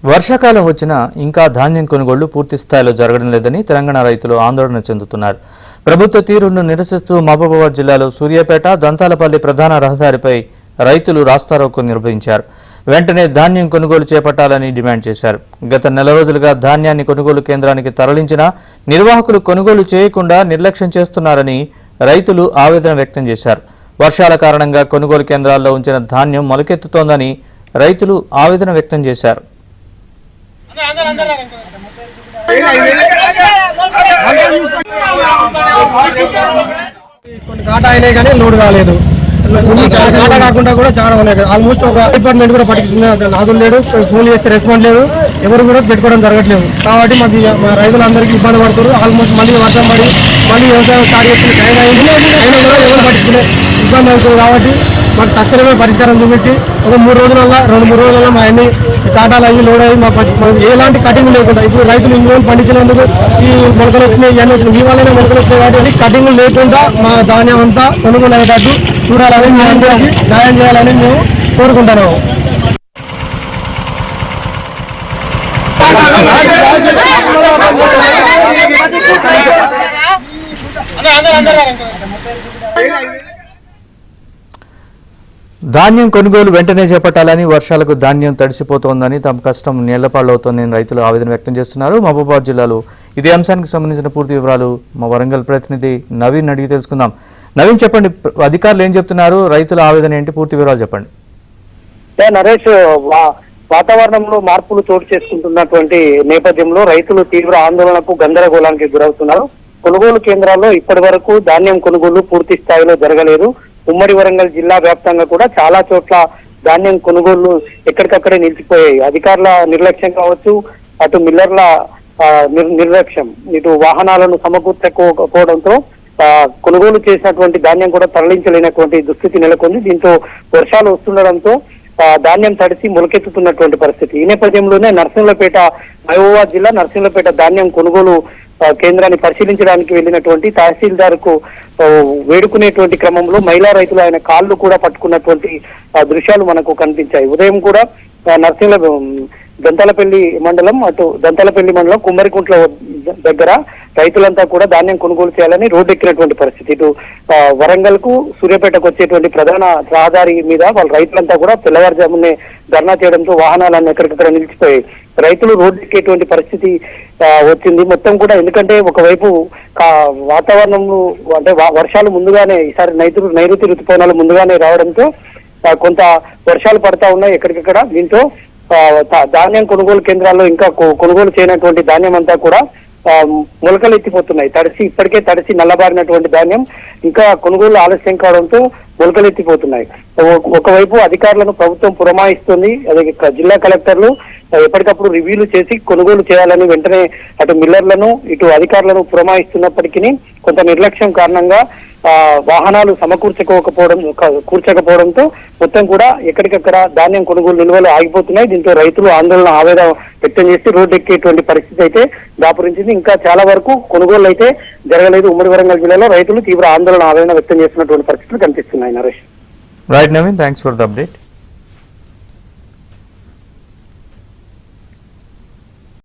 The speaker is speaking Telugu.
వర్షాకాలం వచ్చినా ఇంకా ధాన్యం కొనుగోళ్లు పూర్తి స్థాయిలో జరగడం లేదని తెలంగాణ రైతులు ఆందోళన చెందుతున్నారు. ప్రభుత్వ తీరును నిరసిస్తూ మహబూబాబాద్ జిల్లాలో సూర్యాపేట దంతాలపల్లి ప్రధాన రహదారిపై రైతులు రాస్తారోకో నిర్వహించారు. వెంటనే ధాన్యం కొనుగోలు చేపట్టాలని డిమాండ్ చేశారు. గత నెల రోజులుగా ధాన్యాన్ని కొనుగోలు కేంద్రానికి తరలించినా నిర్వాహకులు కొనుగోలు చేయకుండా నిర్లక్ష్యం చేస్తున్నారని రైతులు ఆవేదన వ్యక్తం చేశారు. వర్షాల కారణంగా కొనుగోలు కేంద్రాల్లో ఉంచిన ధాన్యం మొలకెత్తుతోందని రైతులు ఆవేదన వ్యక్తం చేశారు. కొన్ని కాటా అయినాయి కానీ లోడ్ కాలేదు. కాటా కాకుండా కూడా చాలా ఉన్నాయి. ఆల్మోస్ట్ ఒక డిపార్ట్మెంట్ కూడా పట్టించుకునే నాదులు లేడు. ఫోన్ చేస్తే రెస్పాండ్ లేదు. ఎవరు కూడా పెట్టుకోవడం జరగట్లేదు. కాబట్టి మా రైతులందరికీ ఇబ్బంది పడుతున్నారు. ఆల్మోస్ట్ మళ్ళీ వర్షం పడి మళ్ళీ వ్యవసాయం స్టార్ట్ చేసిన టైం అయింది. అయినా కూడా ఎవరు పట్టించుకునే ఇబ్బంది అవుతుంది. కాబట్టి మాకు తక్షణమే పరిష్కారం చూపెట్టి ఒక 2-3 రోజులలో మా అన్ని కాటాలు అయ్యి లోడ్ అయ్యి మాకు ఎలాంటి కటింగ్ లేకుండా ఇప్పుడు రైతులు ఇన్ని రోజులు పండించినందుకు ఈ మొలకలు వచ్చినాయి ఇవన్నీ వచ్చినాయి. మీ వల్లనే మొలకలు వచ్చినాయి. వాటి కటింగ్ లేకుండా మా ధాన్యం అంతా కొనుగోలు అయ్యేటట్టు చూడాలని మీ అందరికీ న్యాయం చేయాలని మేము కోరుకుంటున్నాము. ధాన్యం కొనుగోలు వెంటనే చేపట్టాలని, వర్షాలకు ధాన్యం తడిసిపోతోందని, తమ కష్టం నీళ్లపాలవుతోందని రైతులు ఆవేదన వ్యక్తం చేస్తున్నారు. మహబూబాబాద్ జిల్లాలో ఇదే అంశానికి సంబంధించిన పూర్తి వివరాలు మా వరంగల్ ప్రతినిధి నవీన్ అడిగి తెలుసుకుందాం. నవీన్, చెప్పండి, అధికారులు ఏం చెప్తున్నారు, రైతుల ఆవేదన ఏంటి, పూర్తి వివరాలు చెప్పండి. నరేష్, వాతావరణంలో మార్పులు చోటు చేసుకుంటున్నటువంటి నేపథ్యంలో రైతులు తీవ్ర ఆందోళనకు గందరగోళానికి గురవుతున్నారు. కొనుగోలు కేంద్రాల్లో ఇప్పటి వరకు ధాన్యం కొనుగోలు పూర్తి స్థాయిలో జరగలేదు. ఉమ్మడి వరంగల్ జిల్లా వ్యాప్తంగా కూడా చాలా చోట్ల ధాన్యం కొనుగోళ్లు ఎక్కడికక్కడే నిలిచిపోయాయి. అధికారుల నిర్లక్ష్యం కావచ్చు, అటు మిల్లర్ల నిర్లక్ష్యం, ఇటు వాహనాలను సమకూర్చకపోవడంతో కొనుగోలు చేసినటువంటి ధాన్యం కూడా తరలించలేనటువంటి దుస్థితి నెలకొంది. దీంతో వర్షాలు వస్తుండడంతో ధాన్యం తడిసి మొలకెత్తుతున్నటువంటి పరిస్థితి. ఈ నేపథ్యంలోనే నర్సింహులపేట, మహబూబాబాద్ జిల్లా నర్సింహులపేట ధాన్యం కొనుగోలు కేంద్రాన్ని పరిశీలించడానికి వెళ్లినటువంటి తహసీల్దార్ కు వేడుకునేటువంటి క్రమంలో మహిళా రైతులు ఆయన కాళ్ళు కూడా పట్టుకున్నటువంటి దృశ్యాలు మనకు కనిపించాయి. ఉదయం కూడా దంతాలపల్లి మండలం కుమ్మరికుంట్ల దగ్గర రైతులంతా కూడా ధాన్యం కొనుగోలు చేయాలని రోడ్డు ఎక్కినటువంటి పరిస్థితి. ఇటు వరంగల్ కు సూర్యాపేటకు వచ్చేటువంటి ప్రధాన రహదారి మీద వాళ్ళ రైతులంతా కూడా తెల్లవారుజామునే ధర్నా చేయడంతో వాహనాలన్నీ ఎక్కడికక్కడ నిలిచిపోయాయి. రైతులు రోడ్డు ఎక్కేటువంటి పరిస్థితి వచ్చింది మొత్తం కూడా. ఎందుకంటే ఒకవైపు వాతావరణంలో అంటే వర్షాలు ముందుగానే, ఈసారి నైరుతి ఋతుపవనాలు ముందుగానే రావడంతో కొంత వర్షాలు పడతా ఉన్నాయి ఎక్కడికక్కడ. దీంతో ధాన్యం కొనుగోలు కేంద్రాల్లో ఇంకా కొనుగోలు చేయనటువంటి ధాన్యం అంతా కూడా మొలకలు ఎత్తిపోతున్నాయి. ఇప్పటికే తడిసి నల్లబారినటువంటి ధాన్యం ఇంకా కొనుగోలు ఆలస్యం కావడంతో మొలకలు ఎత్తిపోతున్నాయి. ఒకవైపు అధికారులను ప్రభుత్వం పురమాయిస్తుంది. అదే జిల్లా కలెక్టర్లు ఎప్పటికప్పుడు రివ్యూలు చేసి కొనుగోలు చేయాలని వెంటనే అటు మిల్లర్లను ఇటు అధికారులను పురమాయిస్తున్నప్పటికీ కొంత నిర్లక్ష్యం కారణంగా వాహనాలు కూర్చకపోవడంతో మొత్తం కూడా ఎక్కడికక్కడ ధాన్యం కొనుగోలు నిల్వలు ఆగిపోతున్నాయి. దీంతో రైతులు ఆవేదన వ్యక్తం చేసి రోడ్డు ఎక్కేటువంటి పరిస్థితి అయితే దాపురించింది. ఇంకా చాలా వరకు కొనుగోలు అయితే జరగలేదు. ఉమ్మడి వరంగల్ జిల్లాలో రైతులు తీవ్ర ఆవేదన వ్యక్తం చేస్తున్నటువంటి పరిస్థితులు కనిపిస్తున్నాయి. Naresh. Right Naveen, thanks for the update.